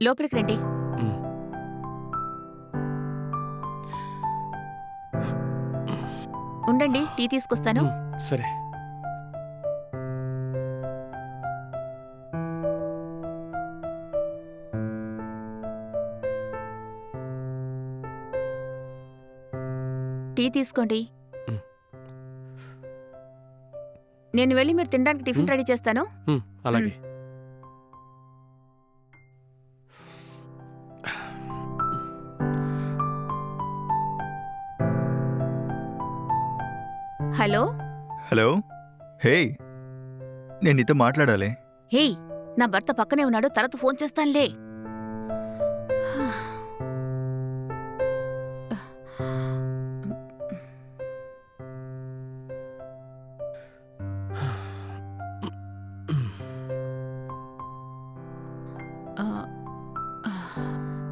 లోపలికి రండి. ఉండండి, టీ తీసుకొస్తాను. సరే. టీ తీసుకోండి. నేను వెళ్ళి మీరు తినడానికి టిఫిన్ రెడీ చేస్తాను. అలాగే. హలో. హలో. హే, నేను నీతో మాట్లాడాలి. హేయ్, నా భర్త పక్కనే ఉన్నాడు, తర్వాత ఫోన్ చేస్తానులే.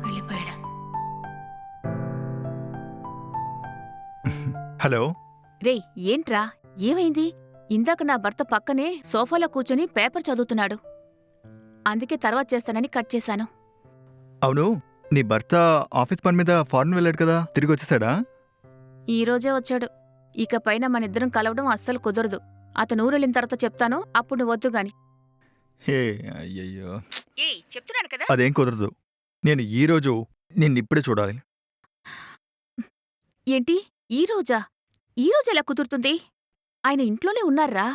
వెళ్ళిపోయాడు. హలో. రేయ్, ఏంట్రా, ఏమైంది? ఇందాక నా భర్త పక్కనే సోఫాలో కూర్చొని పేపర్ చదువుతున్నాడు. అందుకే తర్వాత చేస్తానని కట్ చేశాను. అవును, నీ భర్త ఆఫీస్ పని మీద ఫారెన్ వెళ్ళాడు కదా, తిరిగి వచ్చేసాడా? ఈరోజే వచ్చాడు. ఇక పైన మనిద్దరం కలవడం అస్సలు కుదరదు. అతను ఊరెళ్ళిన తర్వాత చెప్తాను, అప్పుడు నువ్వు వద్దు గాని. హే, అయ్యయ్యో, ఏయ్, చెప్తున్నాను కదా. అదేం కుదరదు. నేను ఈరోజు నిన్నిప్పుడే చూడాలి. ఏంటి, ఈరోజా? ఈరోజు ఎలా కుదురుతుంది? ఆయన ఇంట్లోనే ఉన్నారా?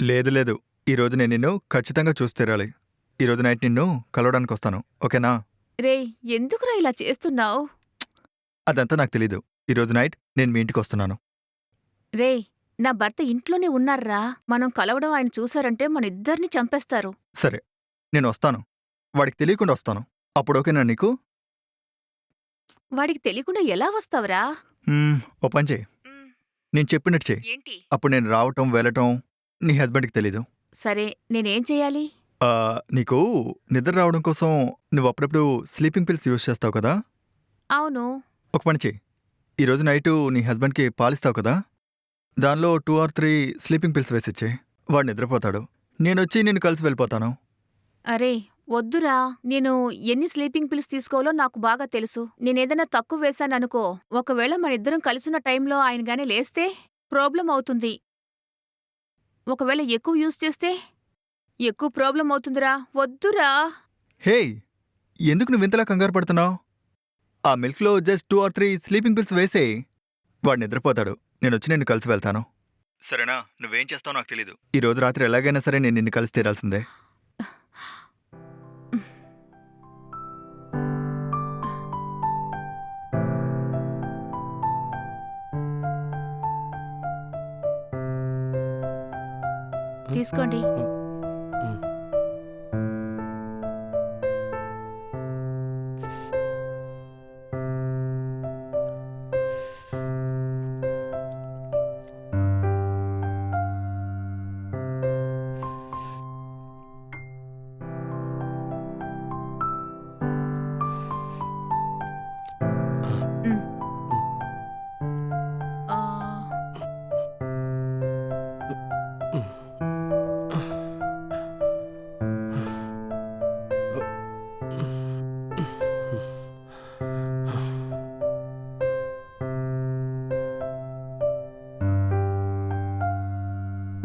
లేదు లేదు, ఈరోజు నేను నిన్ను ఖచ్చితంగా చూసి తీరాలి. ఈరోజు నైట్ నిన్ను కలవడానికి వస్తాను, ఓకేనా? రేయ్, ఎందుకురా ఇలా చేస్తున్నావు? అదంతా నాకు తెలీదు. ఈరోజు నైట్ నేను మీ ఇంటికి వస్తున్నాను. రేయ్, నా భర్త ఇంట్లోనే ఉన్నారా? మనం కలవడం ఆయన చూశారంటే మన ఇద్దరిని చంపేస్తారు. సరే, నేను వస్తాను. వాడికి తెలియకుండా వస్తాను. అప్పుడు ఓకేనా నీకు? వాడికి తెలియకుండా ఎలా వస్తావురా? ఓ పని చేయి, నేను చెప్పినట్టు చెయ్యి. ఏంటి? అప్పుడు నేను రావటం వెళ్ళటం నీ హస్బెండ్కి తెలీదు. సరే, నేనేం చెయ్యాలి? నీకు నిద్ర రావడం కోసం నువ్వు అప్పుడప్పుడు స్లీపింగ్ పిల్స్ యూజ్ చేస్తావు కదా. అవును. ఒక పని చెయ్యి, ఈరోజు నైటు నీ హస్బెండ్కి పాలిస్తావు కదా, దానిలో 2 or 3 స్లీపింగ్ పిల్స్ వేసిచ్చే. వాడు నిద్రపోతాడు. నేనొచ్చి నిన్ను కలిసి వెళ్ళిపోతాను. అరే వద్దురా, నేను ఎన్ని స్లీపింగ్ పిల్స్ తీసుకోవాలో నాకు బాగా తెలుసు. నేనేదైనా తక్కువ వేశాననుకో, ఒకవేళ మనిద్దరం కలిసున్న టైంలో ఆయన గానీ లేస్తే ప్రాబ్లం అవుతుంది. ఒకవేళ ఎక్కువ యూజ్ చేస్తే ఎక్కువ ప్రాబ్లం అవుతుందిరా. వద్దురా. హేయ్, ఎందుకు నువ్వు ఇంతలా కంగారు పడుతున్నావు? ఆ మిల్క్లో జస్ట్ 2 or 3 స్లీపింగ్ పిల్స్ వేసేయ్. వాడు నిద్రపోతాడు. నేనొచ్చి నిన్ను కలిసి వెళ్తాను. సరేనా? నువ్వేం చేస్తావో నాకు తెలీదు. ఈ రోజు రాత్రి ఎలాగైనా సరే నేను నిన్ను కలిసి తీరాల్సిందే. తీసుకోండి.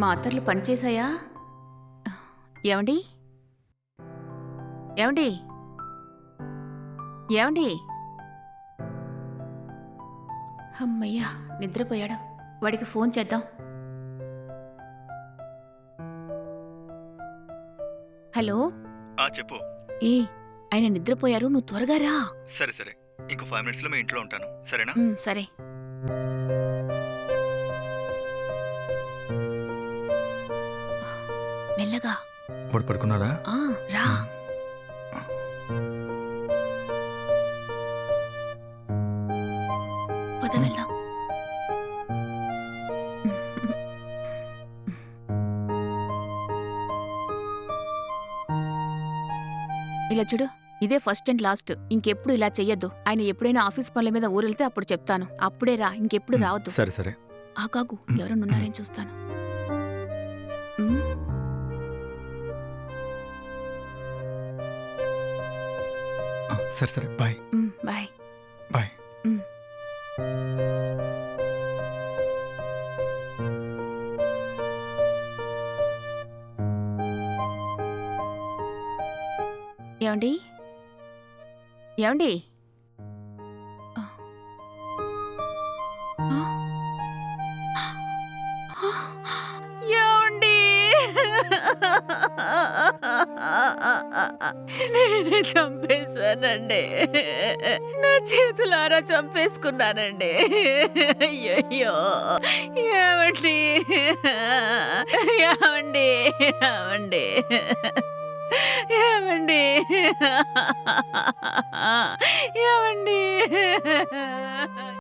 మాత్రలు పనిచేశాయా? ఏమండి? ఏమండి? ఏమండి? అమ్మయ్యా, నిద్రపోయాడు. వాడికి ఫోన్ చేద్దాం. హలో. చెప్పు. ఆయన నిద్రపోయారు, నువ్వు త్వరగా రా. సరే సరే, ఇంకో 5 minutesలో మీ ఇంట్లో ఉంటాను, సరేనా? సరే. మెల్లగా. వాడు పడుకున్నాడా? రా. పద వెళ్దాం. ఇలా చూడు, ఇదే ఫస్ట్ అండ్ లాస్ట్. ఇంకెప్పుడు ఇలా చెయ్యొద్దు. ఆయన ఎప్పుడైనా ఆఫీస్ పనుల మీద ఊరెళ్తే అప్పుడు చెప్తాను. అప్పుడే రా, ఇంకెప్పుడు రావద్దు. సరే సరే. ఆగాగు, ఎవరన్నారేం చూస్తాను. సరే సరే బాయ్ బాయ్. బాయ్. ఏమండి? ఏమండి? ఆ! ఆ! ఏవండీ? నేనే చంపేశానండి. నా చేతులారా చంపేసుకున్నానండి. అయ్యయ్యో! ఏవండీ? ఏవండీ? ఏవండీ? ఏవండీ? ఏవండీ?